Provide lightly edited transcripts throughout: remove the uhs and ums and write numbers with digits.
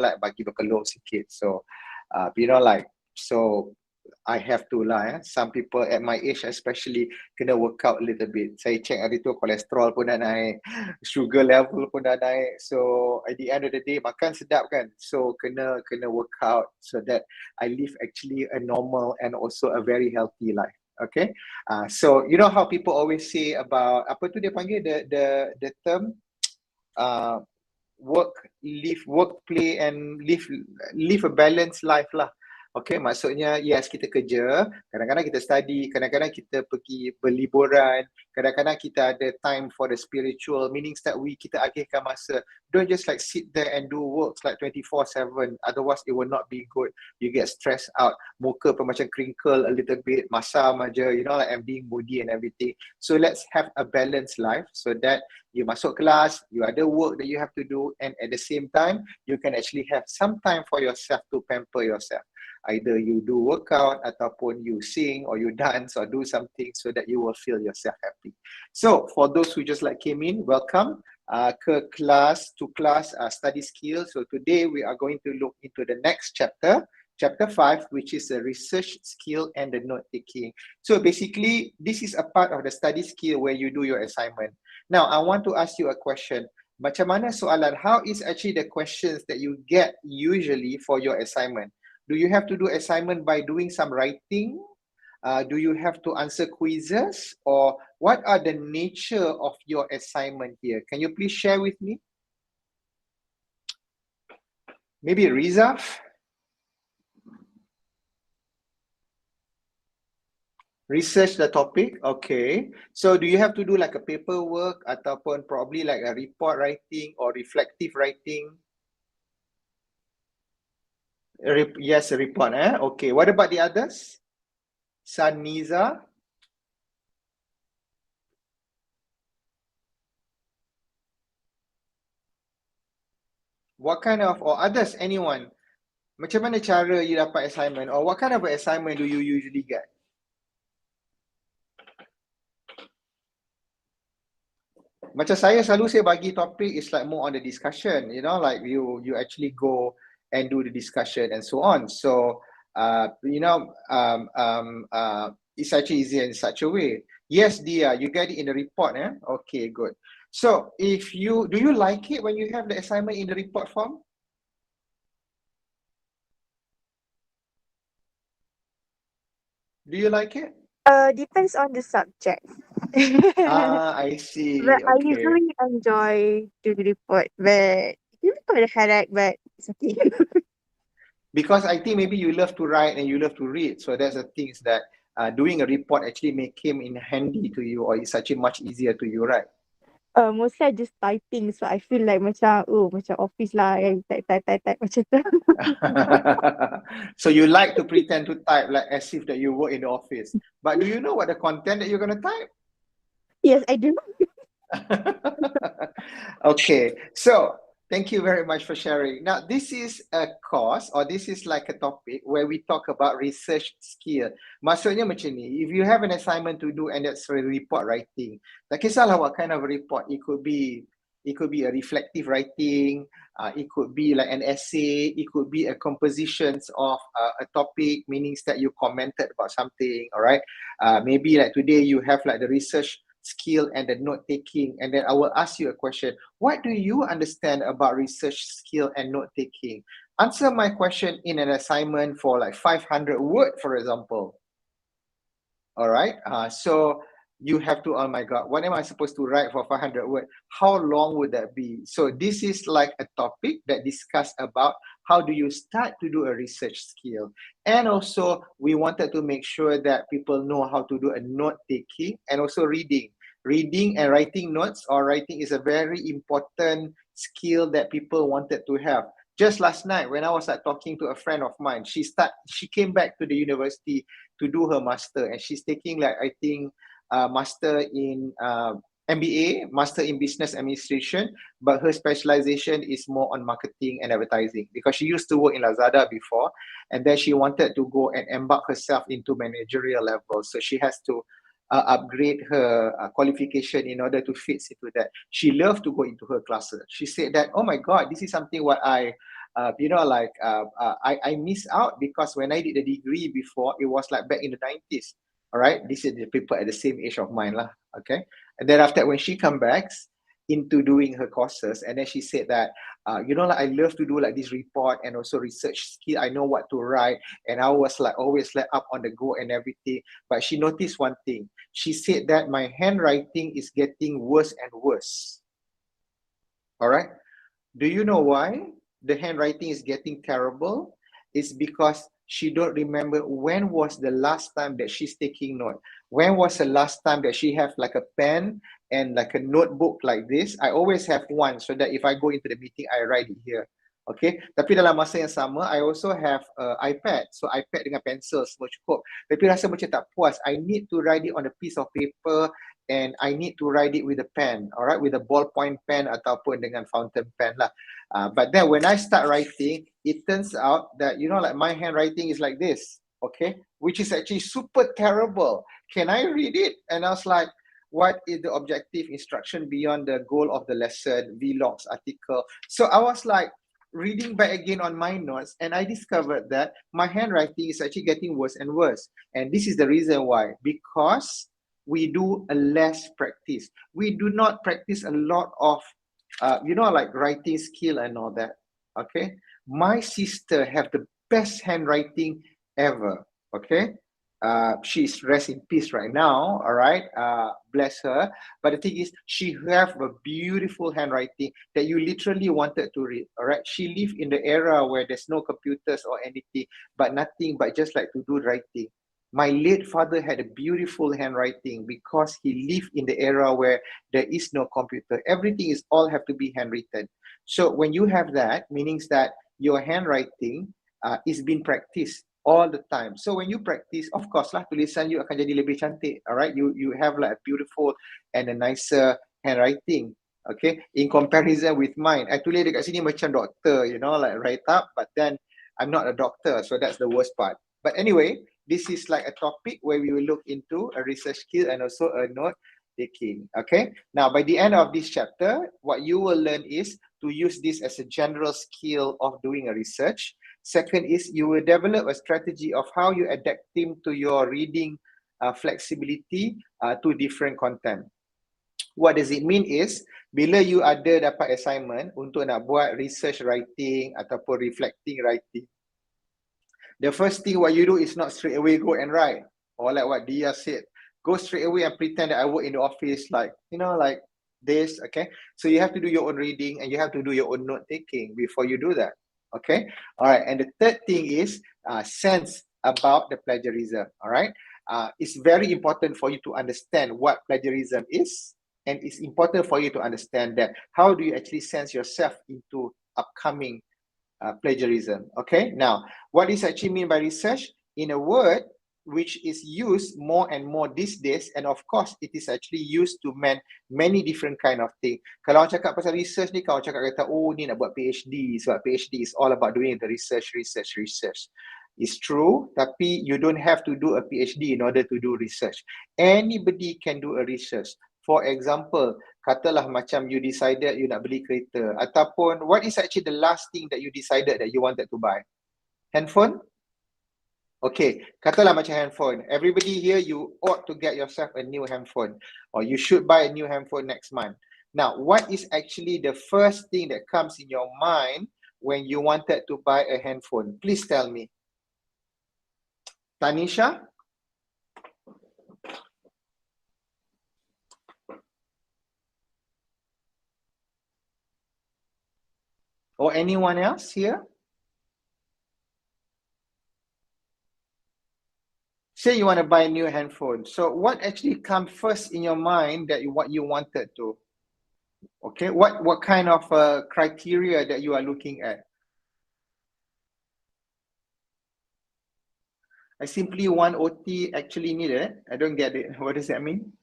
like bagi berkeluk sikit. So you know, like, so I have to lah. Some people at my age especially kena work out a little bit. Saya check hari tu kolesterol pun dah naik, sugar level pun dah naik. So at the end of the day, makan sedap kan. So kena work out so that I live actually a normal and also a very healthy life. Okay. So you know how people always say about apa tu dia panggil the term work, play and live a balanced life lah. Okay, maksudnya yes, kita kerja, kadang-kadang kita study, kadang-kadang kita pergi berliburan, kadang-kadang kita ada time for the spiritual, meaning that kita akhirkan masa. Don't just like sit there and do works like 24/7, otherwise it will not be good. You get stressed out, muka pun macam crinkle a little bit, masam aja, you know, like I'm being moody and everything. So let's have a balanced life so that you masuk kelas, you ada work that you have to do, and at the same time, you can actually have some time for yourself to pamper yourself. Either you do workout, ataupun you sing, or you dance, or do something so that you will feel yourself happy. So, for those who just like came in, welcome ke class study skills. So today we are going to look into the next chapter, chapter 5, which is the research skill and the note taking. So basically, this is a part of the study skill where you do your assignment. Now, I want to ask you a question. Macam mana soalan? How is actually the questions that you get usually for your assignment? Do you have to do assignment by doing some writing? Do you have to answer quizzes? Or what are the nature of your assignment here? Can you please share with me? Maybe Riza? Research the topic, okay. So do you have to do like a paperwork ataupun probably like a report writing or reflective writing? Yes, a report, okay. What about the others? Saniza? What kind of, or others, anyone? Macam mana cara you dapat assignment, or what kind of assignment do you usually get? Macam saya bagi topik is like more on the discussion, you know, like you actually go and do the discussion and so on. So, you know, it's actually easier in such a way. Yes, Dia, you get it in the report, Okay, good. So, do you like it when you have the assignment in the report form? Do you like it? Depends on the subject. I see. But I Okay. usually enjoy doing the report, but you got a headache, but it's okay. Because I think maybe you love to write and you love to read. So that's the things that doing a report actually came in handy to you, or it's actually much easier to you, right? Mostly I just typing, so I feel like macam office lah, type macam tu. So you like to pretend to type like as if that you work in the office. But do you know what the content that you're going to type? Yes, I do. Okay, so thank you very much for sharing. Now, this is a course, or this is like a topic where we talk about research skill. Maksudnya macam ni, if you have an assignment to do and that's a report writing, tak kisahlah what kind of report. It could be a reflective writing, it could be like an essay, it could be a compositions of a topic, meaning that you commented about something, all right? Maybe like today you have like the research skill and the note taking, and then I will ask you a question. What do you understand about research skill and note taking? Answer my question in an assignment for like 500 words, for example. All right, so you have to, oh my God, what am I supposed to write for 500 words? How long would that be? So this is like a topic that discuss about how do you start to do a research skill. And also we wanted to make sure that people know how to do a note taking and also reading. Reading and writing notes or writing is a very important skill that people wanted to have. Just last night when I was like talking to a friend of mine, she came back to the university to do her master, and she's taking like, I think, master in MBA, master in business administration, but her specialization is more on marketing and advertising because she used to work in Lazada before, and then she wanted to go and embark herself into managerial level. So she has to upgrade her qualification in order to fit into that. She loved to go into her classes. She said that, oh my God, this is something what I I missed out because when I did the degree before, it was like back in the 90s. All right, this is the people at the same age of mine lah. Okay, and then after when she come back into doing her courses, and then she said that like I love to do like this report and also research skill. I know what to write, and I was like always like up on the go and everything. But she noticed one thing. She said that my handwriting is getting worse and worse. All right. Do you know why the handwriting is getting terrible? It's because she don't remember when was the last time that she's taking note. When was the last time that she have like a pen and like a notebook like this? I always have one so that if I go into the meeting, I write it here. Okay, tapi dalam masa yang sama, I also have iPad. So iPad dengan pencil semua cukup. Tapi rasa macam tak puas. I need to write it on a piece of paper and I need to write it with a pen, alright, with a ballpoint pen ataupun dengan fountain pen lah. But then when I start writing, it turns out that, like my handwriting is like this, okay, which is actually super terrible. Can I read it? And I was like, what is the objective instruction beyond the goal of the lesson, vlogs, article? So I was like, reading back again on my notes, and I discovered that my handwriting is actually getting worse and worse. And this is the reason why, because we do a less practice. We do not practice a lot of, like writing skill and all that. Okay, my sister have the best handwriting ever. Okay, she's rest in peace right now. All right, bless her. But the thing is, she have a beautiful handwriting that you literally wanted to read. All right, she live in the era where there's no computers or anything, but nothing but just like to do writing. My late father had a beautiful handwriting because he lived in the era where there is no computer. Everything is all have to be handwritten. So when you have that, meanings that your handwriting is being practiced all the time. So when you practice, of course lah, tulisan you akan jadi lebih cantik. Alright, you have like a beautiful and a nicer handwriting. Okay, in comparison with mine, I tulis dekat sini macam doktor, like write up, but then I'm not a doctor, so that's the worst part. But anyway, this is like a topic where we will look into a research skill and also a note taking. Okay, now by the end of this chapter, what you will learn is to use this as a general skill of doing a research. Second is you will develop a strategy of how you adapt them to your reading flexibility to different content. What does it mean is, bila you ada dapat assignment untuk nak buat research writing ataupun reflecting writing, the first thing what you do is not straight away go and write. Or like what Dia said, go straight away and pretend that I work in the office like this, okay? So you have to do your own reading and you have to do your own note taking before you do that, okay? All right, and the third thing is sense about the plagiarism, all right? It's very important for you to understand what plagiarism is, and it's important for you to understand that how do you actually sense yourself into upcoming plagiarism. Okay, now what is actually mean by research? In a word which is used more and more these days, and of course it is actually used to mean many different kind of thing. Kalau orang cakap pasal research ni, kalau cakap kata ni nak buat PhD, sebab PhD is all about doing the research. It's true, tapi you don't have to do a PhD in order to do research. Anybody can do a research. For example, katalah macam you decided you nak beli kereta, ataupun what is actually the last thing that you decided that you wanted to buy? Handphone? Okay, katalah macam handphone. Everybody here, you ought to get yourself a new handphone, or you should buy a new handphone next month. Now, what is actually the first thing that comes in your mind when you wanted to buy a handphone? Please tell me. Tanisha? Or anyone else here? Say you want to buy a new handphone. So what actually comes first in your mind that what you wanted to? Okay, what kind of criteria that you are looking at? I simply want OT actually needed. I don't get it. What does that mean?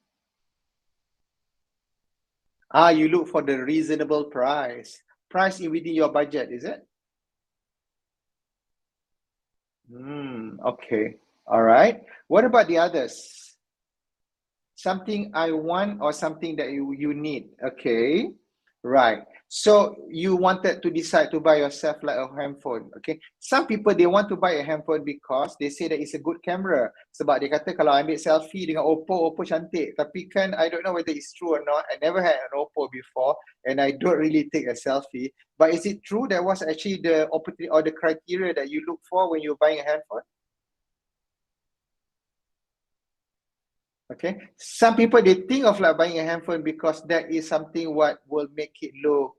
You look for the reasonable price. Price within your budget, is it? Okay. All right. What about the others? Something I want or something that you need. Okay. Right. So you wanted to decide to buy yourself like a handphone. Okay. Some people they want to buy a handphone because they say that it's a good camera. Sebab dia kata kalau ambil selfie dengan Oppo cantik. Tapi kan I don't know whether it's true or not. I never had an Oppo before and I don't really take a selfie. But is it true that was actually the opportunity or the criteria that you look for when you're buying a handphone? Okay. Some people they think of like buying a handphone because that is something what will make it look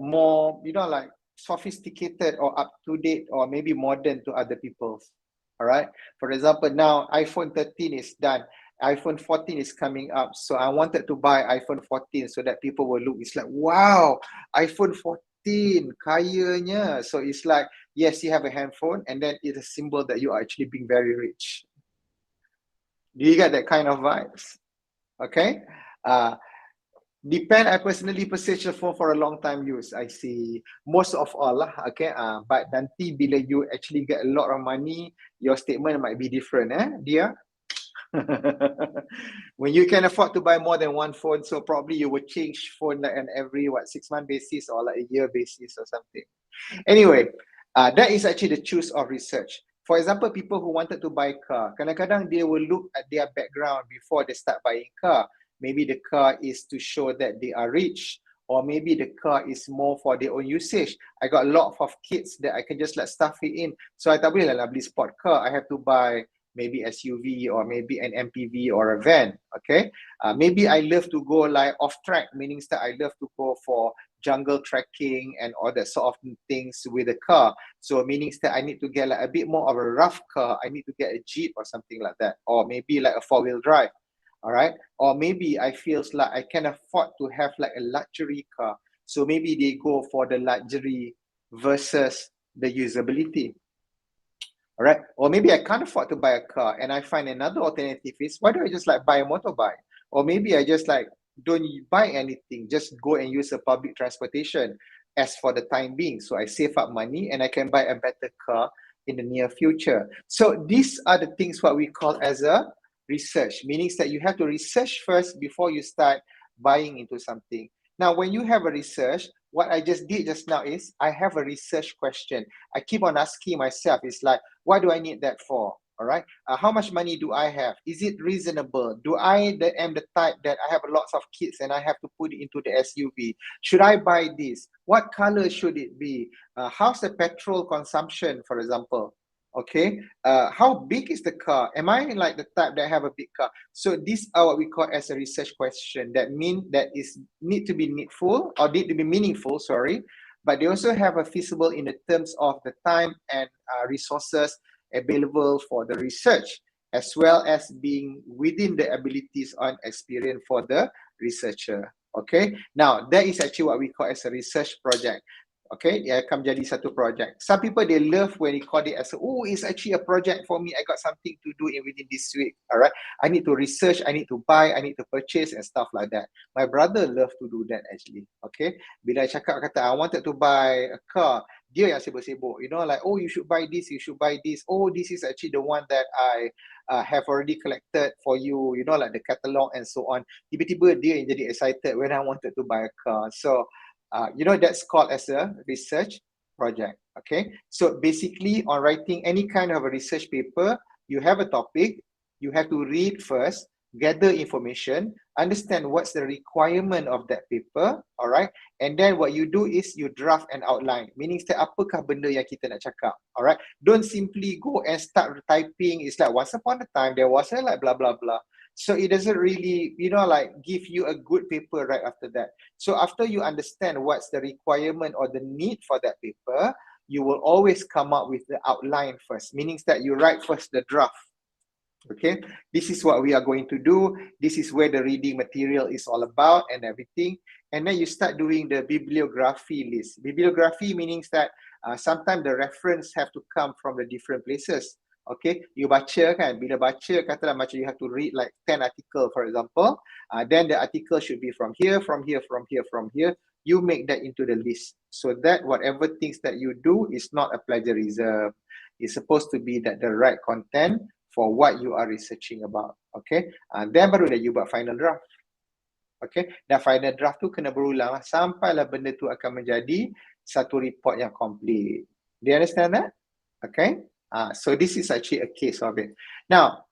more, you know, like sophisticated or up to date or maybe modern to other people's. All right. For example, now iPhone 13 is done. iPhone 14 is coming up. So I wanted to buy iPhone 14 so that people will look. It's like, wow, iPhone 14, kayanya. So it's like, yes, you have a handphone and then it's a symbol that you are actually being very rich. Do you get that kind of vibes? Okay. Uh, I personally purchase a phone for a long time use. I see most of all lah. Okay. But nanti bila you actually get a lot of money, your statement might be different, Dia? When you can afford to buy more than one phone, so probably you will change phone like an every 6 month basis or like a year basis or something. Anyway, that is actually the choose of research. For example, people who wanted to buy a car, kadang-kadang they will look at their background before they start buying car. Maybe the car is to show that they are rich, or maybe the car is more for their own usage. I got a lot of kids that I can just like stuff it in. So I tak boleh lah beli sport car. I have to buy maybe SUV or maybe an MPV or a van. Okay. Maybe I love to go like off track, meaning that I love to go for jungle trekking and all that sort of things with a car. So meaning that I need to get like a bit more of a rough car. I need to get a Jeep or something like that, or maybe like a 4-wheel drive. All right. Or maybe I feels like I can afford to have like a luxury car. So maybe they go for the luxury versus the usability. All right. Or maybe I can't afford to buy a car and I find another alternative is why don't I just like buy a motorbike? Or maybe I just like don't buy anything, just go and use a public transportation as for the time being. So I save up money and I can buy a better car in the near future. So these are the things what we call as a research, meaning that you have to research first before you start buying into something. Now, when you have a research, what I just did just now is I have a research question. I keep on asking myself, it's like, what do I need that for? All right. How much money do I have? Is it reasonable? Do I am the type that I have lots of kids and I have to put it into the SUV? Should I buy this? What color should it be? How's the petrol consumption, for example? Okay. How big is the car? Am I like the type that have a big car? So these are what we call as a research question. That mean that is need to be needful or need to be meaningful. Sorry, but they also have a feasible in the terms of the time and resources available for the research, as well as being within the abilities and experience for the researcher. Okay, now that is actually what we call as a research project. Okay, dia akan menjadi satu project. Some people they love when they call it as oh, it's actually a project for me. I got something to do in within this week. All right, I need to research, I need to buy, I need to purchase and stuff like that. My brother love to do that actually. Okay, bila I cakap kata I wanted to buy a car, dia yang sibuk-sibuk. You know, like oh, you should buy this, you should buy this. Oh, this is actually the one that I have already collected for you. You know, like the catalog and so on. Tiba-tiba dia yang jadi excited when I wanted to buy a car. So you know, that's called as a research project. Okay, so basically on writing any kind of a research paper, you have a topic, you have to read first, gather information, understand what's the requirement of that paper, all right, and then what you do is you draft an outline, meaning that apakah benda yang kita nak cakap, all right. Don't simply go and start typing. It's like once upon a time there was a like blah blah blah. So it doesn't really, you know, like give you a good paper right after that. So after you understand what's the requirement or the need for that paper, you will always come up with the outline first, meaning that you write first the draft. Okay, this is what we are going to do. This is where the reading material is all about and everything. And then you start doing the bibliography list. Bibliography meaning that sometimes the reference have to come from the different places. Okay, you baca kan, bila baca katalah macam you have to read like 10 article for example, then the article should be from here, from here, from here, from here. You make that into the list so that whatever things that you do is not a plagiarism. It's supposed to be that the right content for what you are researching about. Okay, then barulah you buat final draft. Okay, dan final draft tu kena berulang sampailah benda tu akan menjadi satu report yang complete. Do you understand that? Okay, so this is actually a case of it. Now,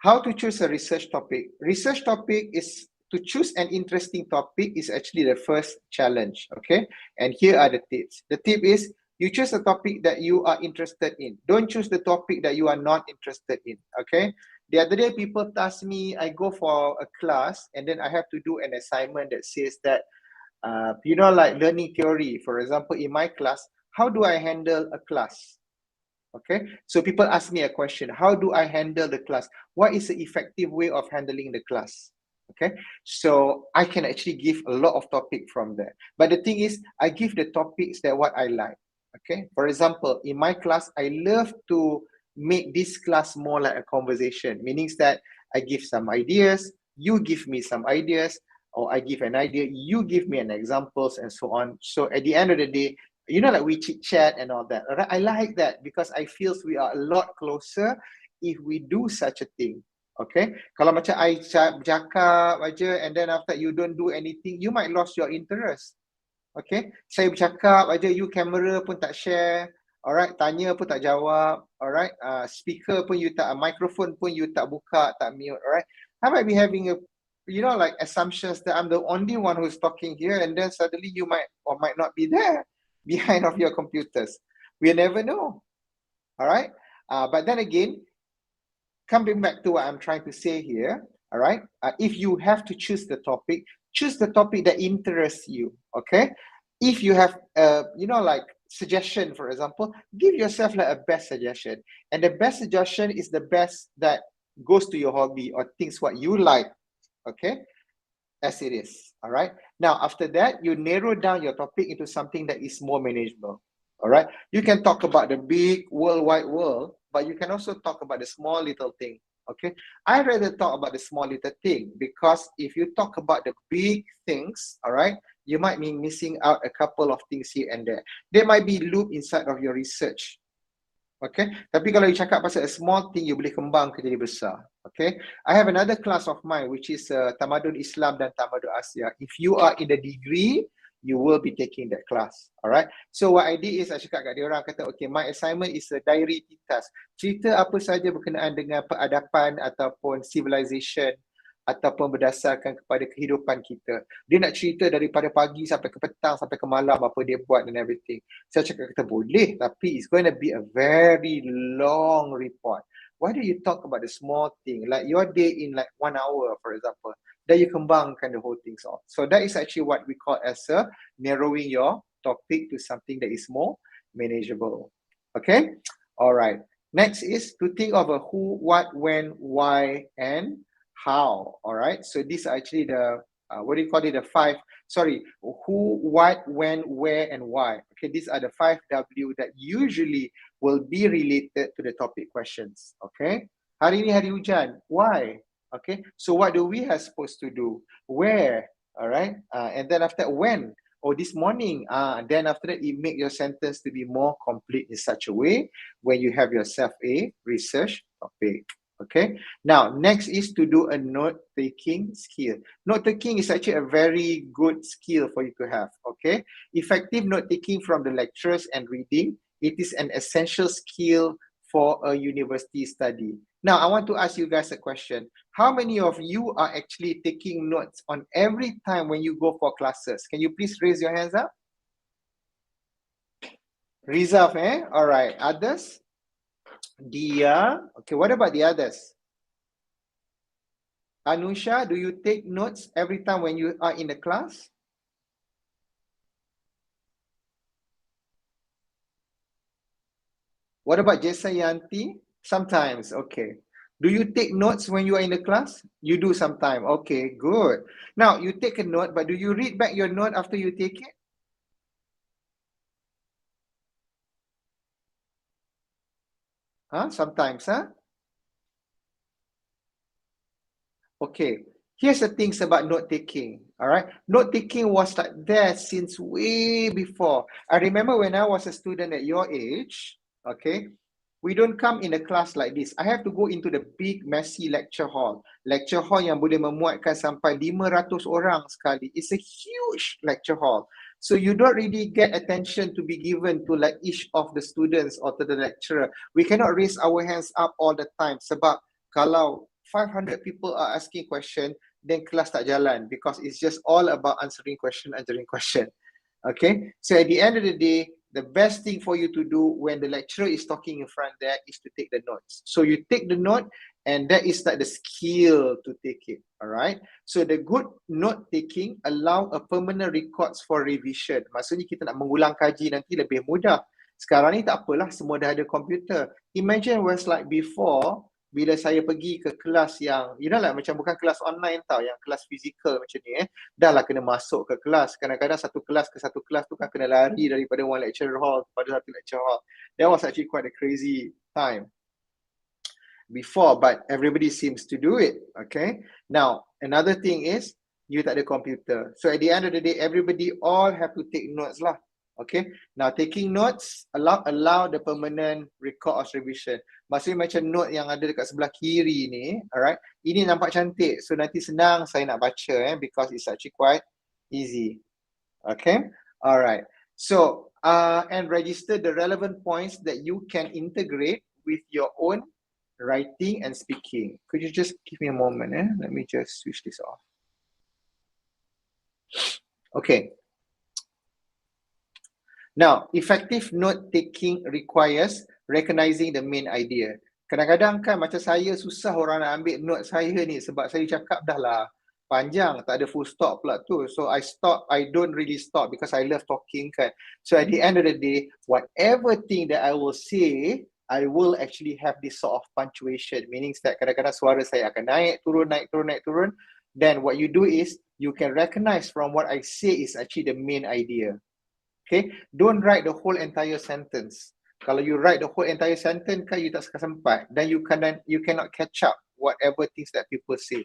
how to choose a research topic? Research topic is to choose an interesting topic is actually the first challenge. Okay, and here are the tips. The tip is you choose a topic that you are interested in. Don't choose the topic that you are not interested in. Okay. The other day, people ask me, I go for a class and then I have to do an assignment that says that, like learning theory. For example, in my class, how do I handle a class? Okay, so people ask me a question, how do I handle the class? What is the effective way of handling the class? Okay, so I can actually give a lot of topic from there. But the thing is, I give the topics that what I like. Okay, for example, in my class, I love to make this class more like a conversation, meaning that I give some ideas, you give me some ideas, or I give an idea, you give me an examples, and so on. So at the end of the day, like we chit chat and all that. I like that because I feel we are a lot closer if we do such a thing. Okay, kalau macam I bercakap aja and then after you don't do anything, you might lose your interest. Okay, saya bercakap aja, you kamera pun tak share. Alright, tanya pun tak jawab. Alright, speaker pun you tak, microphone pun you tak buka, tak mute. Alright, I might be having a like assumptions that I'm the only one who's talking here, and then suddenly you might or might not be there behind of your computers. We never know. All right. But then again, coming back to what I'm trying to say here. All right. If you have to choose the topic that interests you. Okay. If you have, like suggestion, for example, give yourself like a best suggestion. And the best suggestion is the best that goes to your hobby or things what you like. Okay. As it is. All right. Now, after that, you narrow down your topic into something that is more manageable. All right. You can talk about the big worldwide world, but you can also talk about the small little thing. Okay. I'd rather talk about the small little thing because if you talk about the big things, all right, you might be missing out a couple of things here and there. There might be loop inside of your research. Okay, tapi kalau you cakap pasal a small thing, you boleh kembang ke jadi besar. Okay, I have another class of mine which is Tamadun Islam dan Tamadun Asia. If you are in the degree, you will be taking that class. Alright. So what I did is I cakap kat dia orang, kata okay, my assignment is a diary tintas. Cerita apa saja berkenaan dengan peradaban ataupun civilization ataupun berdasarkan kepada kehidupan kita. Dia nak cerita daripada pagi sampai ke petang sampai ke malam apa dia buat and everything. Saya cakap kata boleh, tapi it's going to be a very long report. Why do you talk about the small thing like your day in like 1 hour, for example? Then you kembangkan the whole things off. So that is actually what we call as a narrowing your topic to something that is more manageable. Okay, all right. Next is to think of a who, what, when, why, and how. All right, so these are actually the what do you call it, the five, sorry, who, what, when, where, and why. Okay, these are the 5W that usually will be related to the topic questions. Okay, hari ini hari hujan, why? Okay, so what do we are supposed to do, where? All right, and then after when, or this morning, then after that you make your sentence to be more complete in such a way when you have yourself a research topic. Okay, now next is to do a note-taking skill. Note-taking is actually a very good skill for you to have. Okay, effective note-taking from the lectures and reading, it is an essential skill for a university study. Now, I want to ask you guys a question. How many of you are actually taking notes on every time when you go for classes? Can you please raise your hands up? Reserve, eh? All right, others? Dia. Okay, what about the others? Anusha, do you take notes every time when you are in the class? What about Jesayanti? Sometimes, okay. Do you take notes when you are in the class? You do sometime. Okay, good. Now, you take a note, but do you read back your note after you take it? Huh? Sometimes, huh? Okay. Here's the things about note-taking, all right? Note-taking was like there since way before. I remember when I was a student at your age, okay? We don't come in a class like this. I have to go into the big messy lecture hall. Lecture hall yang boleh memuatkan sampai 500 orang sekali. It's a huge lecture hall. So you don't really get attention to be given to like each of the students or to the lecturer. We cannot raise our hands up all the time sebab kalau 500 people are asking question, then kelas tak jalan because it's just all about answering question. Okay, so at the end of the day, the best thing for you to do when the lecturer is talking in front there is to take the notes. So you take the note and that is like the skill to take it, all right? So the good note taking allow a permanent records for revision. Maksudnya kita nak mengulang kaji nanti lebih mudah. Sekarang ni tak apalah, semua dah ada komputer. Imagine was like before, bila saya pergi ke kelas yang, you know lah, macam bukan kelas online tau, yang kelas fizikal macam ni dah lah kena masuk ke kelas. Kadang-kadang satu kelas ke satu kelas tu kan kena lari daripada one lecture hall kepada satu lecture hall. That was actually quite a crazy time before, but everybody seems to do it, okay? Now, another thing is, you tak ada computer. So at the end of the day, everybody all have to take notes lah. Okay, now taking notes allow the permanent record of revision. Maksudnya macam note yang ada dekat sebelah kiri ni, alright, ini nampak cantik, so nanti senang saya nak baca because it's actually quite easy. Okay, alright, so and register the relevant points that you can integrate with your own writing and speaking. Could you just give me a moment? Let me just switch this off. Okay. Now, effective note-taking requires recognizing the main idea. Kadang-kadang kan macam saya susah orang nak ambil note saya ni sebab saya cakap dah lah panjang, tak ada full stop pula tu. So I don't really stop because I love talking kan. So at the end of the day, whatever thing that I will say, I will actually have this sort of punctuation. Meaning that kadang-kadang suara saya akan naik, turun, naik, turun, naik, turun. Then what you do is, you can recognize from what I say is actually the main idea. Okay, don't write the whole entire sentence. Kalau you write the whole entire sentence kan you tak sempat, then you cannot catch up whatever things that people say.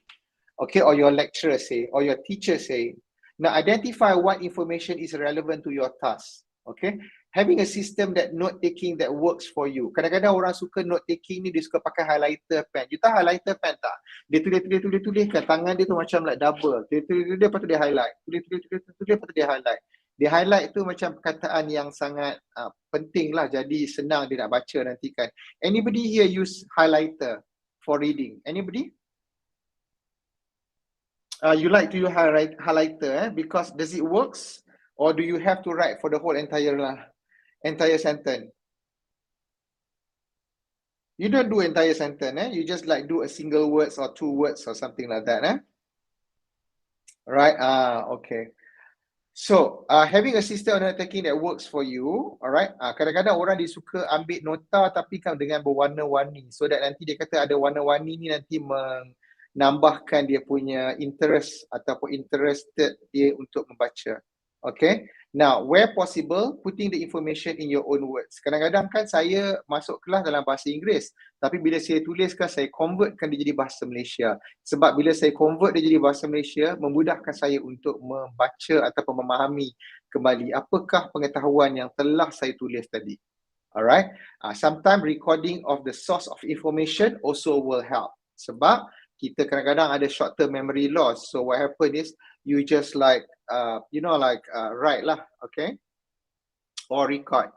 Okay, or your lecturer say, or your teacher say. Now identify what information is relevant to your task. Okay, having a system that note taking that works for you. Kadang-kadang orang suka note taking ni, dia suka pakai highlighter pen. You tahu highlighter pen tak? Dia tulis kan, tangan dia tu macam like double. Dia tulis lepas tu dia highlight. Tulis lepas tu dia highlight. Dia highlight tu macam perkataan yang sangat penting lah, jadi senang dia nak baca nanti kan. Anybody here use highlighter for reading? Anybody? You like to use highlighter because does it works? Or do you have to write for the whole entire sentence? You don't do entire sentence, you just like do a single words or two words or something like that. Right? Okay. So, having a system of note taking that works for you, alright. Kadang-kadang orang dia suka ambil nota tapi kan dengan berwarna-warni, so that nanti dia kata ada warna-warni ni nanti menambahkan dia punya interest ataupun interested dia untuk membaca. Okay. Now, where possible, putting the information in your own words. Kadang-kadang kan saya masuk kelas dalam bahasa Inggeris, tapi bila saya tuliskan, saya convertkan dia jadi bahasa Malaysia. Sebab bila saya convert dia jadi bahasa Malaysia, memudahkan saya untuk membaca ataupun memahami kembali apakah pengetahuan yang telah saya tulis tadi. Alright. Sometimes recording of the source of information also will help. Sebab kita kadang-kadang ada short term memory loss. So what happen is, you just like, write lah, okay? Or record.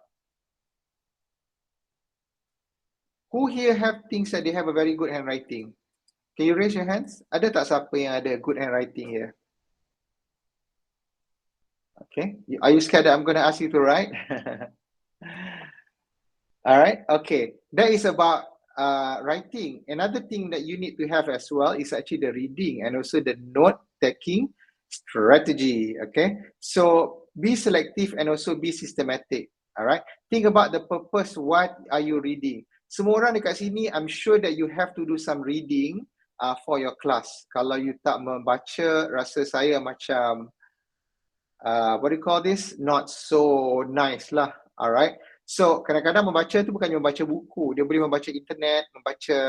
Who here have things that they have a very good handwriting? Can you raise your hands? Ada tak siapa yang ada good handwriting here? Okay. Are you scared that I'm going to ask you to write? Alright, okay. That is about writing. Another thing that you need to have as well is actually the reading and also the note-taking strategy, okay? So be selective and also be systematic, all right? Think about the purpose, what are you reading? Semua orang dekat sini, I'm sure that you have to do some reading for your class. Kalau you tak membaca, rasa saya macam, what do you call this? Not so nice lah, all right? So kadang-kadang membaca tu bukannya membaca buku, dia boleh membaca internet, membaca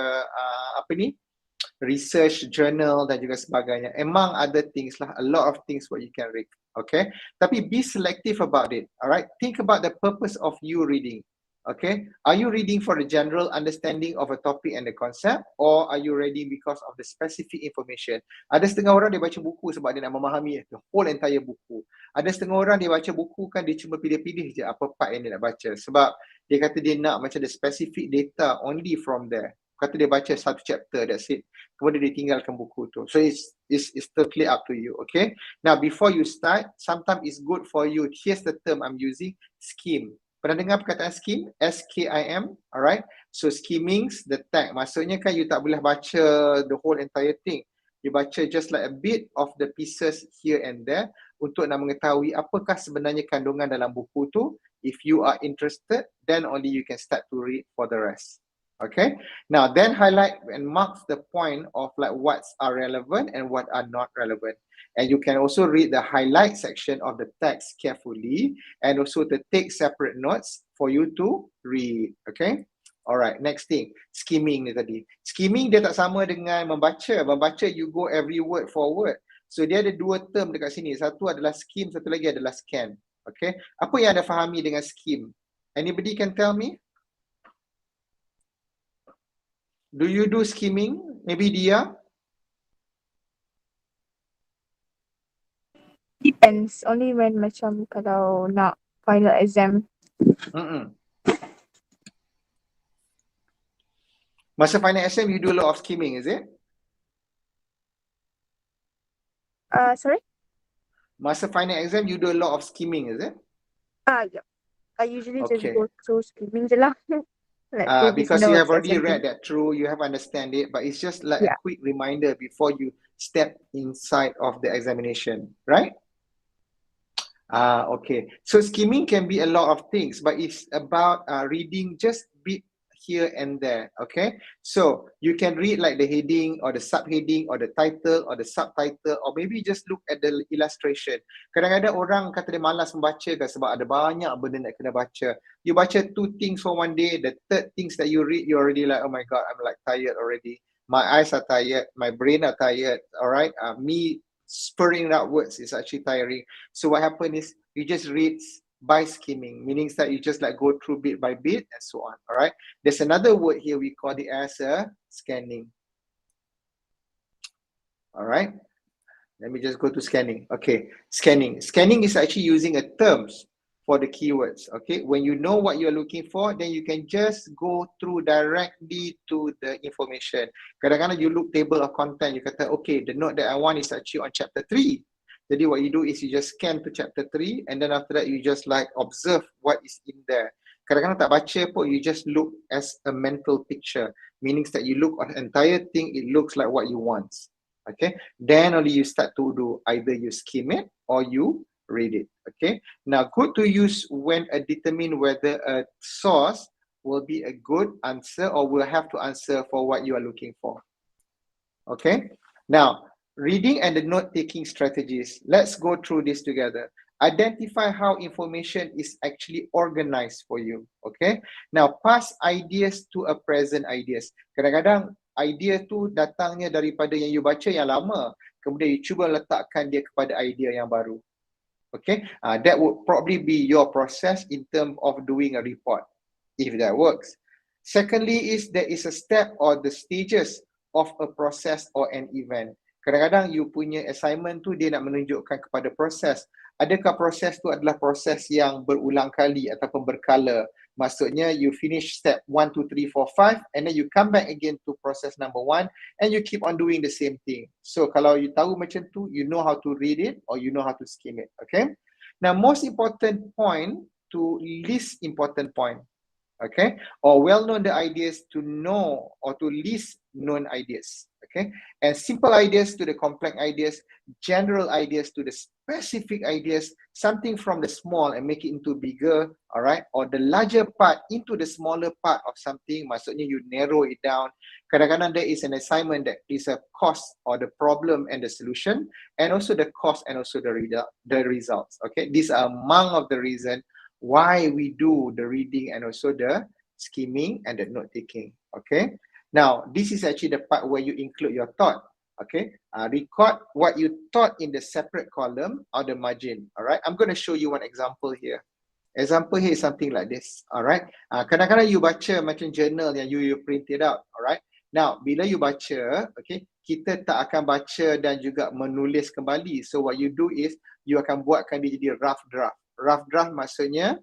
research journal dan juga sebagainya. Among other things lah, a lot of things what you can read, okay? Tapi be selective about it, alright? Think about the purpose of you reading. Okay, are you reading for a general understanding of a topic and the concept, or are you reading because of the specific information? Ada setengah orang dia baca buku sebab dia nak memahami the whole entire buku. Ada setengah orang dia baca buku kan dia cuma pilih-pilih je apa part yang dia nak baca sebab dia kata dia nak macam the specific data only from there. Kata dia baca satu chapter, that's it. Kemudian dia tinggalkan buku tu. So it's totally up to you, okay? Now, before you start, sometimes it's good for you. Here's the term I'm using, skim. Pernah dengar perkataan skim? S-K-I-M, alright? So skimming the text. Maksudnya kan you tak boleh baca the whole entire thing. You baca just like a bit of the pieces here and there untuk nak mengetahui apakah sebenarnya kandungan dalam buku tu. If you are interested, then only you can start to read for the rest. Okay, now then highlight and mark the point of like what are relevant and what are not relevant. And you can also read the highlight section of the text carefully and also to take separate notes for you to read. Okay, alright, next thing, skimming ni tadi. Skimming dia tak sama dengan membaca. Membaca you go every word for word. So dia ada dua term dekat sini. Satu adalah skim, satu lagi adalah scan. Okay, apa yang anda fahami dengan skim? Anybody can tell me? Do you do skimming? Maybe Dia? Depends. Only when macam kalau nak final exam. Masa final exam, you do a lot of skimming, is it? Sorry? Masa final exam, you do a lot of skimming, is it? Yeah. I usually just go through skimming je lah. Like because you have already read that through, you have understand it, but it's just like a quick reminder before you step inside of the examination, right? Okay. So skimming can be a lot of things, but it's about reading just bit here and there, okay? So you can read like the heading or the subheading or the title or the subtitle or maybe just look at the illustration. Kadang-kadang orang kata dia malas membaca kan sebab ada banyak benda nak kena baca. You baca 2 things for one day, the third things that you read, you're already like, oh my God, I'm like tired already. My eyes are tired, my brain are tired, all right? Me spurring out words is actually tiring. So what happened is you just read by skimming, meaning that you just like go through bit by bit and so on, all right? There's another word here, we call it as scanning. All right, let me just go to scanning. Okay, scanning. Scanning is actually using a terms for the keywords, okay? When you know what you're looking for, then you can just go through directly to the information. Kadang-kadang you look table of content, you kata, okay, the note that I want is actually on chapter 3. Jadi what you do is you just scan to chapter 3 and then after that you just like observe what is in there. Kadang-kadang tak baca pun, you just look as a mental picture, meaning that you look at the entire thing, it looks like what you want. Okay, then only you start to do either you skim it or you read it. Okay, now good to use when determine whether a source will be a good answer or will have to answer for what you are looking for. Okay, now reading and the note-taking strategies. Let's go through this together. Identify how information is actually organized for you. Okay. Now, past ideas to a present ideas. Kadang-kadang idea tu datangnya daripada yang you baca yang lama. Kemudian you cuba letakkan dia kepada idea yang baru. Okay. That would probably be your process in terms of doing a report, if that works. Secondly is there is a step or the stages of a process or an event. Kadang-kadang you punya assignment tu dia nak menunjukkan kepada proses. Adakah proses tu adalah proses yang berulang kali ataupun berkala? Maksudnya you finish step 1, 2, 3, 4, 5 and then you come back again to process number 1 and you keep on doing the same thing. So kalau you tahu macam tu, you know how to read it or you know how to skim it, okay? Now most important point to least important point. Okay, or well-known the ideas to know or to least known ideas, okay, and simple ideas to the complex ideas, general ideas to the specific ideas, something from the small and make it into bigger, all right, or the larger part into the smaller part of something, maksudnya you narrow it down. Kadang-kadang there is an assignment that is a cost or the problem and the solution, and also the cost and also the results, okay. These are among of the reason why we do the reading and also the skimming and the note taking, okay? Now, this is actually the part where you include your thought, okay? Record what you thought in the separate column or the margin, all right? I'm going to show you one example here. Example here is something like this. Alright. Kadang-kadang you baca macam journal yang you print it out. Alright. Now, bila you baca, okay, kita tak akan baca dan juga menulis kembali. So what you do is you akan buatkan dia jadi rough draft. Rough draft maksudnya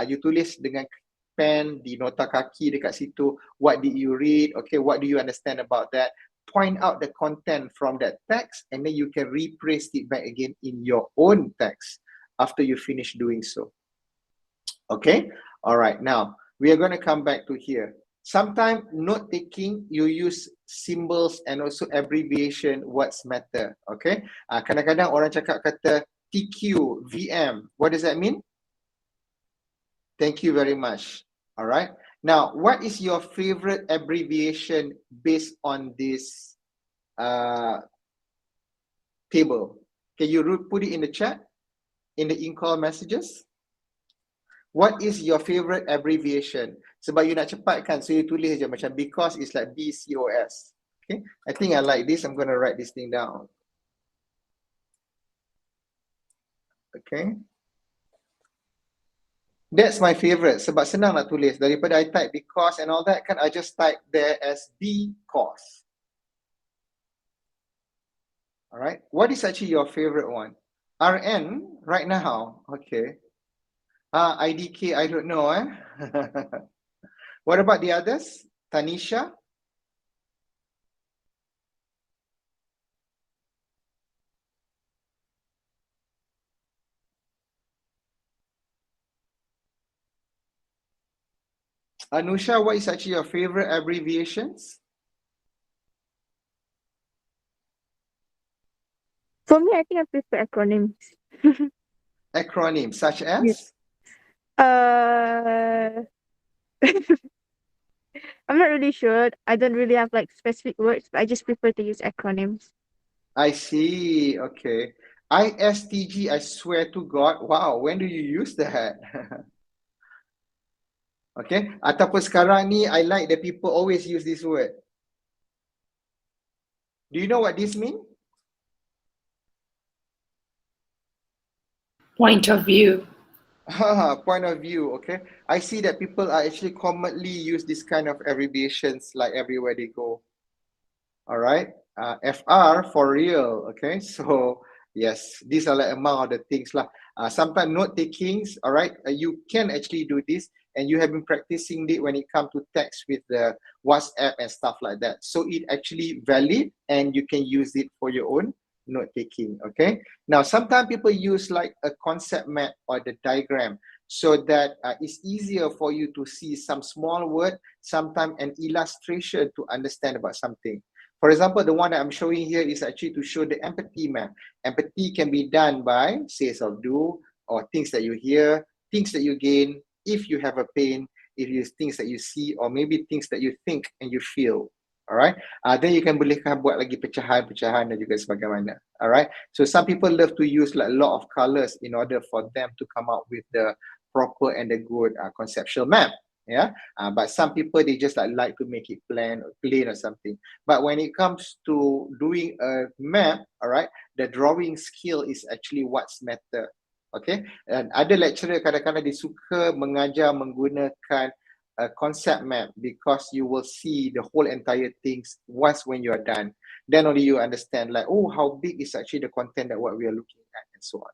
you tulis dengan pen di nota kaki dekat situ. What did you read? Okay, what do you understand about that? Point out the content from that text, and then you can rephrase it back again in your own text after you finish doing so. Okay, all right, now we are going to come back to here. Sometimes note taking, you use symbols and also abbreviation words matter. Okay, kadang-kadang orang cakap kata TQ, VM. What does that mean? Thank you very much. All right, now what is your favorite abbreviation based on this table? Can you put it in the chat, in the in-call messages? What is your favorite abbreviation? Sebab you nak cepat kan, so you tulis je macam because is like BCOS. Okay, I think I like this. I'm going to write this thing down. Okay. That's my favorite sebab senang nak tulis. Daripada I type because and all that kan, I just type there as because. All right. What is actually your favorite one? RN right now. Okay. IDK, I don't know. What about the others? Tanisha? Anusha, what is actually your favorite abbreviations? For me, I think I prefer acronyms. Acronyms such as? Yes. I'm not really sure. I don't really have like specific words, but I just prefer to use acronyms. I see. Okay. ISTG, I swear to God. Wow, when do you use that? Okay. Ataupun sekarang ni, I like that people always use this word. Do you know what this means? Point of view. Point of view, okay. I see that people are actually commonly use this kind of abbreviations like everywhere they go. All right. FR for real, okay. So yes, these are like among of the things lah. Sometimes note takings, all right. You can actually do this, and you have been practicing it when it comes to text with the WhatsApp and stuff like that. So it actually valid, and you can use it for your own note taking. Okay. Now sometimes people use like a concept map or the diagram so that it's easier for you to see some small word, sometimes an illustration to understand about something. For example, the one that I'm showing here is actually to show the empathy map. Empathy can be done by says or do, or things that you hear, things that you gain, if you have a pain, if you things that you see, or maybe things that you think and you feel. Alright, then you can bolehkan buat lagi pecahan-pecahan dan juga sebagaimana. Alright, so some people love to use like a lot of colors in order for them to come out with the proper and the good conceptual map. Yeah, but some people they just like to make it plain or something. But when it comes to doing a map, all right, the drawing skill is actually what's matter. Okay, and ada lecturer kadang-kadang dia suka mengajar menggunakan a concept map because you will see the whole entire things once when you are done. Then only you understand like, oh, how big is actually the content that what we are looking at and so on.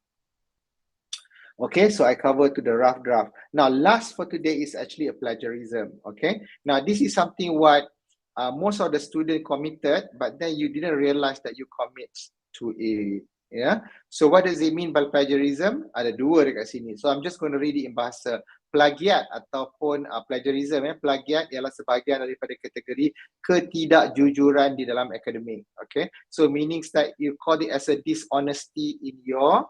Okay, so I cover to the rough draft. Now, last for today is actually a plagiarism. Okay, now this is something what most of the students committed, but then you didn't realize that you commit to it. Yeah, so what does it mean by plagiarism? Ada dua dekat sini. So I'm just going to read it in bahasa plagiat ataupun plagiarism. Plagiat ialah sebahagian daripada kategori ketidakjujuran di dalam akademik. Okay, so meanings that you call it as a dishonesty in your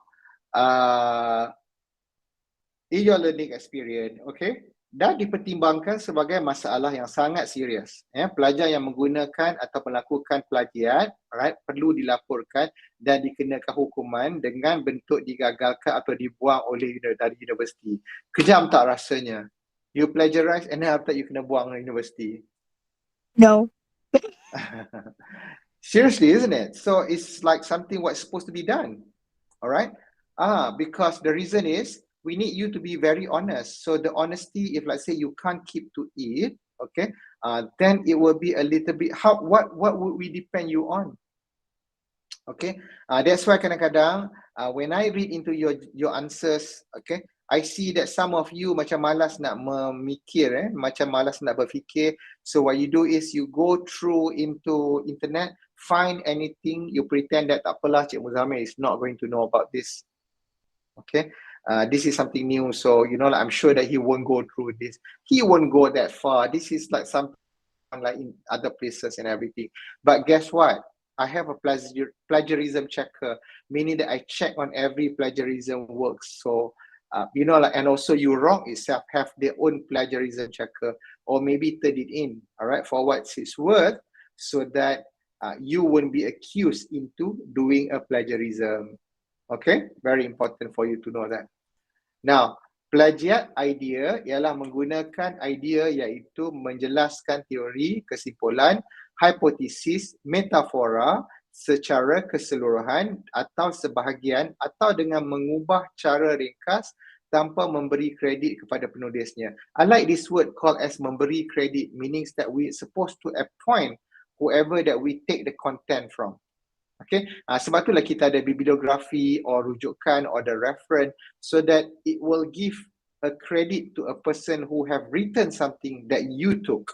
learning experience, okay, dah dipertimbangkan sebagai masalah yang sangat serius. Pelajar yang menggunakan atau melakukan plagiat, alright, perlu dilaporkan dan dikenakan hukuman dengan bentuk digagalkan atau dibuang oleh dari universiti. Kejam tak rasanya? You plagiarize and then after you kena buang dari universiti. No. Seriously, isn't it? So it's like something what's supposed to be done. Alright? Because the reason is we need you to be very honest. So the honesty, if let's say you can't keep to it, okay, then it will be a little bit, what would we depend you on? Okay, that's why kadang-kadang when I read into your answers, okay, I see that some of you macam malas nak memikir, macam malas nak berfikir. So what you do is you go through into internet, find anything, you pretend that tak apalah, Cik Muzamil is not going to know about this. Okay, this is something new, so you know, like, I'm sure that he won't go through this. He won't go that far. This is like something like in other places and everything. But guess what? I have a plagiarism checker, meaning that I check on every plagiarism works. So, you know, like, and also you wrong itself have their own plagiarism checker, or maybe turn it in, all right, for what it's worth, so that you won't be accused into doing a plagiarism. Okay, very important for you to know that. Now, plagiat idea ialah menggunakan idea iaitu menjelaskan teori, kesimpulan, hipotesis, metafora secara keseluruhan atau sebahagian atau dengan mengubah cara ringkas tanpa memberi kredit kepada penulisnya. I like this word called as memberi kredit, meaning that we supposed to appoint whoever that we take the content from. Okay, sebab itulah kita ada bibliografi or rujukan or the reference, so that it will give a credit to a person who have written something that you took.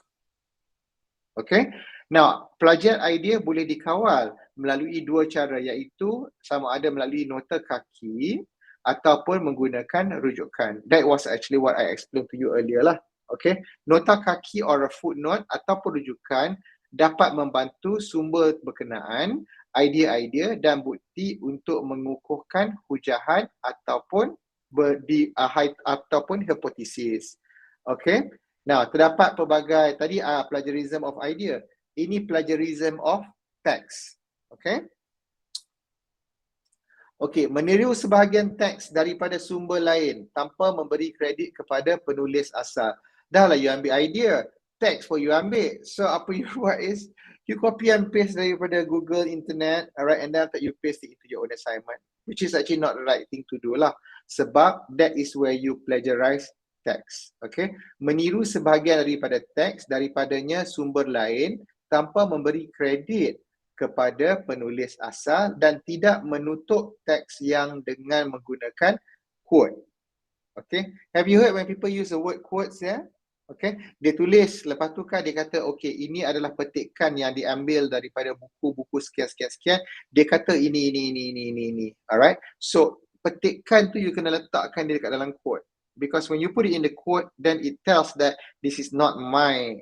Okay, now plagiat idea boleh dikawal melalui dua cara, iaitu sama ada melalui nota kaki ataupun menggunakan rujukan. That was actually what I explained to you earlier lah. Okay, nota kaki or a footnote ataupun rujukan dapat membantu sumber berkenaan, idea-idea dan bukti untuk mengukuhkan hujahan ataupun ataupun hipotesis. Okay. Now, terdapat pelbagai tadi plagiarism of idea. Ini plagiarism of text. Okay. Okay, meniru sebahagian teks daripada sumber lain tanpa memberi kredit kepada penulis asal. Dah lah, you ambil idea, teks pun you ambil. So apa you buat is you copy and paste daripada Google, internet, alright, and then after you paste it into your own assignment, which is actually not the right thing to do lah. Sebab that is where you plagiarize text. Okay, meniru sebahagian daripada teks daripadanya sumber lain tanpa memberi kredit kepada penulis asal dan tidak menutup teks yang dengan menggunakan quote. Okay, have you heard when people use the word quotes ya? Yeah? Okay, dia tulis, lepas tu kan dia kata, okay, ini adalah petikan yang diambil daripada buku-buku sekian. Dia kata ini. Alright, so petikan tu you kena letakkan dia dekat dalam quote. Because when you put it in the quote, then it tells that this is not my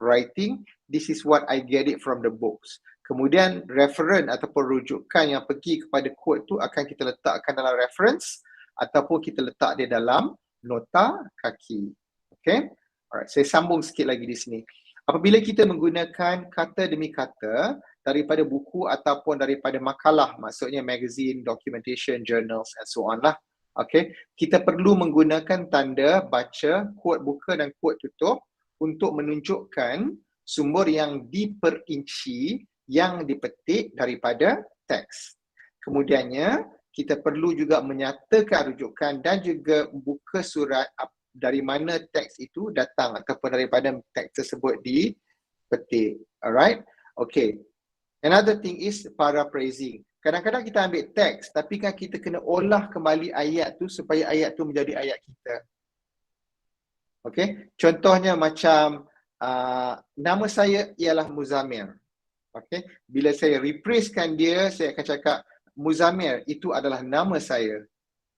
writing, this is what I get it from the books. Kemudian referen ataupun rujukan yang pergi kepada quote tu akan kita letakkan dalam reference ataupun kita letak dia dalam nota kaki. Okay, alright, saya sambung sikit lagi di sini. Apabila kita menggunakan kata demi kata daripada buku ataupun daripada makalah, maksudnya magazine, documentation, journals and so on lah. Okay, kita perlu menggunakan tanda baca, quote buka dan quote tutup untuk menunjukkan sumber yang diperinci yang dipetik daripada teks. Kemudiannya, kita perlu juga menyatakan rujukan dan juga buka surat dari mana teks itu datang ataupun daripada teks tersebut dipetik. Alright? Okay. Another thing is paraphrasing. Kadang-kadang kita ambil teks, tapi kan kita kena olah kembali ayat tu supaya ayat tu menjadi ayat kita. Okay? Contohnya macam nama saya ialah Muzamil. Okay, bila saya rephrase-kan dia, saya akan cakap Muzamil itu adalah nama saya.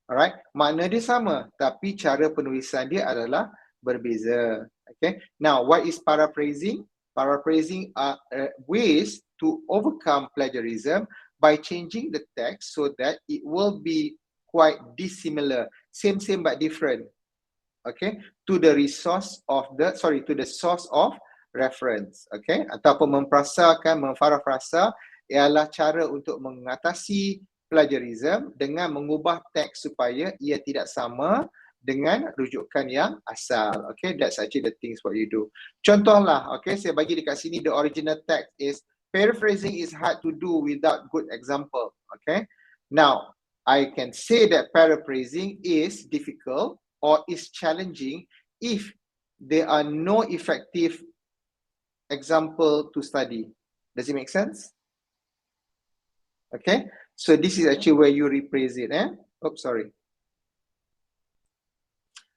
Alright, makna dia sama, tapi cara penulisan dia adalah berbeza. Okay, now what is paraphrasing? Paraphrasing are ways to overcome plagiarism by changing the text so that it will be quite dissimilar, same but different. Okay, to the source of reference. Okay, ataupun memparafrasa ialah cara untuk mengatasi plagiarism dengan mengubah teks supaya ia tidak sama dengan rujukan yang asal. Okay, that's actually the things what you do. Contohlah, okay, saya bagi dekat sini the original text is paraphrasing is hard to do without good example. Okay, now I can say that paraphrasing is difficult or is challenging if there are no effective example to study. Does it make sense? Okay, so this is actually where you rephrase it. Oh, sorry.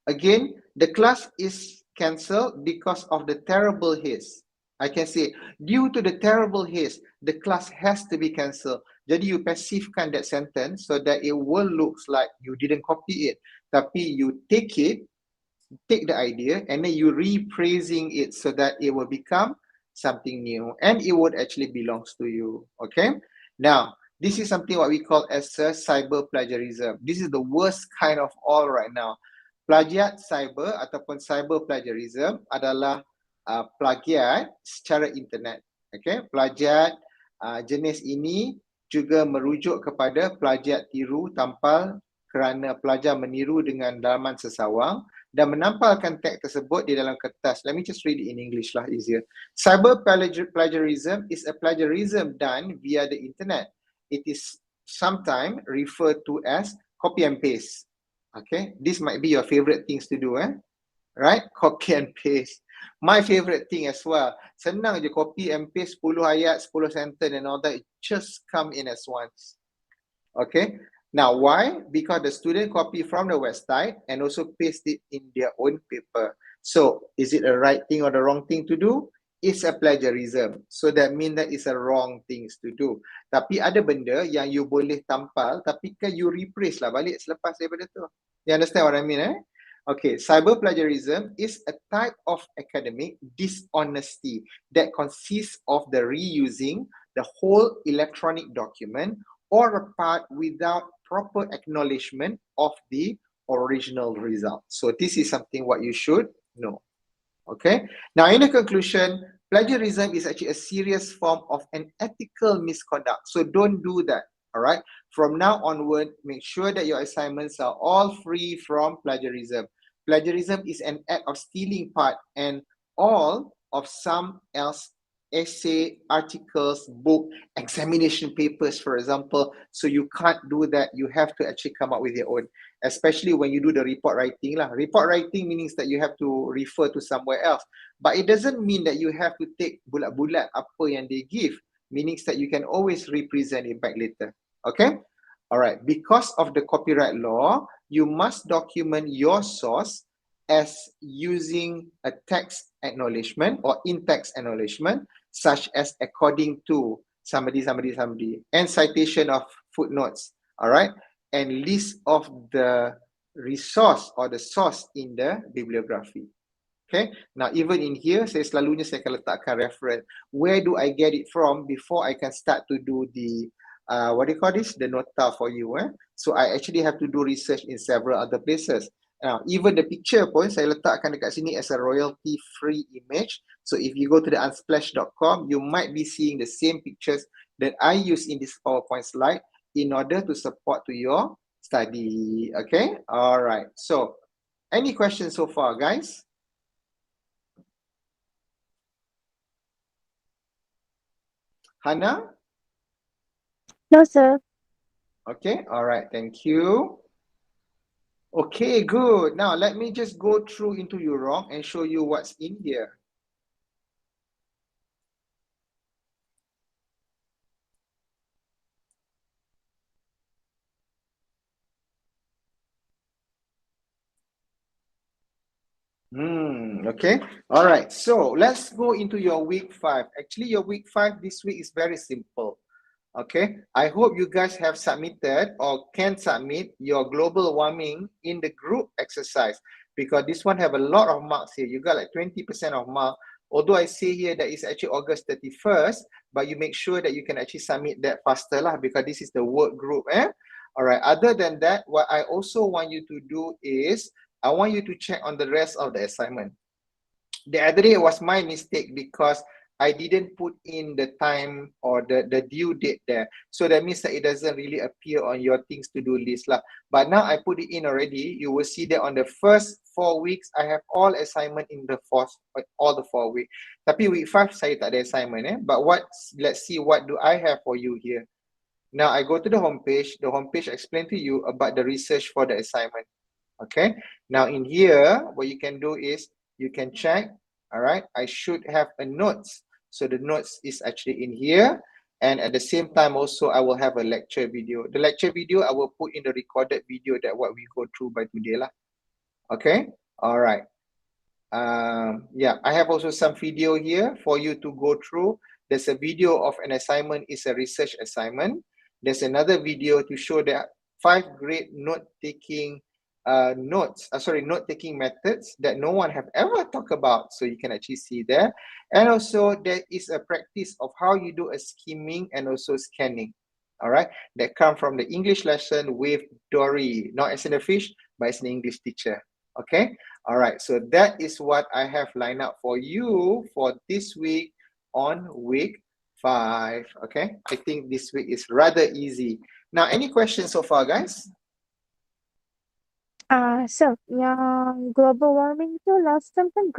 Again, the class is cancelled because of the terrible haze. I can say, due to the terrible haze, the class has to be cancelled. Jadi you passivkan that sentence so that it will looks like you didn't copy it. Tapi you take the idea and then you rephrasing it so that it will become something new and it would actually belongs to you. Okay. Now, this is something what we call as a cyber plagiarism. This is the worst kind of all right now. Plagiat cyber ataupun cyber plagiarism adalah plagiat secara internet. Okay, plagiat jenis ini juga merujuk kepada plagiat tiru tampal kerana pelajar meniru dengan dalaman sesawang dan menampalkan teks tersebut di dalam kertas. Let me just read it in English lah, easier. Cyber plagiarism is a plagiarism done via the internet. It is sometimes referred to as copy and paste. Okay, this might be your favorite things to do, right? Copy and paste. My favorite thing as well. Senang je copy and paste 10 ayat, 10 sentence and all that. It just come in as once. Okay. Now, why? Because the student copy from the website and also paste it in their own paper. So, is it the right thing or the wrong thing to do? It's a plagiarism. So, that means that it's a wrong things to do. Tapi ada benda yang you boleh tampal, tapi kan you rephrase lah balik selepas daripada tu. You understand what I mean, Okay, cyber plagiarism is a type of academic dishonesty that consists of the reusing the whole electronic document or a part without proper acknowledgement of the original result. So this is something what you should know. Okay. Now, in the conclusion, plagiarism is actually a serious form of an ethical misconduct. So don't do that. All right. From now onward, make sure that your assignments are all free from plagiarism. Plagiarism is an act of stealing part and all of some else essay, articles, book, examination papers, for example. So you can't do that. You have to actually come up with your own, especially when you do the report writing lah. Report writing means that you have to refer to somewhere else. But it doesn't mean that you have to take bulat-bulat apa yang they give, meaning that you can always represent it back later. Okay? All right. Because of the copyright law, you must document your source as using a text acknowledgement or in-text acknowledgement, such as according to somebody, and citation of footnotes, all right, and list of the resource or the source in the bibliography. Okay, now even in here, saya selalunya saya akan letakkan reference. Where do I get it from before I can start to do the, what do you call this? The nota for you. So I actually have to do research in several other places. Now, even the picture pun saya letakkan dekat sini as a royalty-free image. So if you go to the unsplash.com, you might be seeing the same pictures that I use in this PowerPoint slide in order to support to your study. Okay, all right. So, any questions so far, guys? Hannah? No, sir. Okay, all right, thank you. Okay, good. Now, let me just go through into your ROM and show you what's in here. Okay. All right. So let's go into your week 5. Actually, your week 5 this week is very simple. Okay. I hope you guys have submitted or can submit your global warming in the group exercise, because this one have a lot of marks here. You got like 20% of mark. Although I say here that it's actually August 31st, but you make sure that you can actually submit that faster lah, because this is the work group. All right. Other than that, what I also want you to do is I want you to check on the rest of the assignment. The other day was my mistake because I didn't put in the time or the due date there. So that means that it doesn't really appear on your things to do list lah. But now I put it in already. You will see that on the first 4 weeks, I have all assignment in the all the 4 weeks. Tapi week 5 saya tak ada assignment. But let's see what do I have for you here. Now I go to the homepage. The homepage explain to you about the research for the assignment. Okay. Now in here, what you can do is you can check. All right. I should have a notes. So the notes is actually in here. And at the same time, also, I will have a lecture video. The lecture video, I will put in the recorded video that what we go through by today lah. Okay. All right. Yeah, I have also some video here for you to go through. There's a video of an assignment is a research assignment. There's another video to show that 5 great note-taking note-taking methods that no one have ever talked about. So you can actually see there. And also there is a practice of how you do a skimming and also scanning. All right, that come from the English lesson with Dory, not as in a fish, but as an English teacher. Okay. All right, so that is what I have lined up for you for this week on week 5. Okay, I think this week is rather easy. Now, any questions so far, guys? So, yang global warming tu last time kan